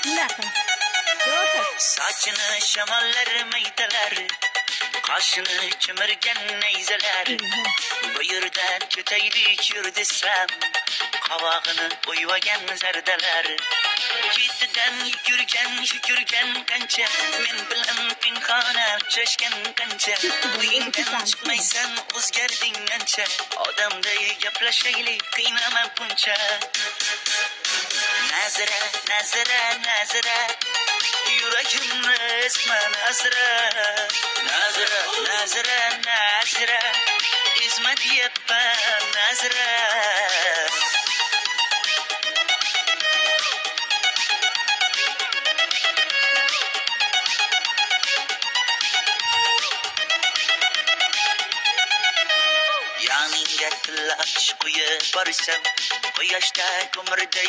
Bunaqa. Yo'q. Sochini shamollar maydalar, qoshini chimirgan nayzalar. Bu yerdan ketaylik yur desam, qovog'ini o'yvagan zardalar. Ketidan yugurgan qancha, men bilan pinhona uchrashgan qancha. Uyingdan chiqmaysan, o'zgarding ancha. Odamday gaplashaylik, qiynama buncha. Nazira, nazira, nazira, yuragimni ezma nazira. Nazira, nazira, nazira, ezma deyapman nazira. Yoningga tillash qo'yib borsam, quyoshda ko'mirday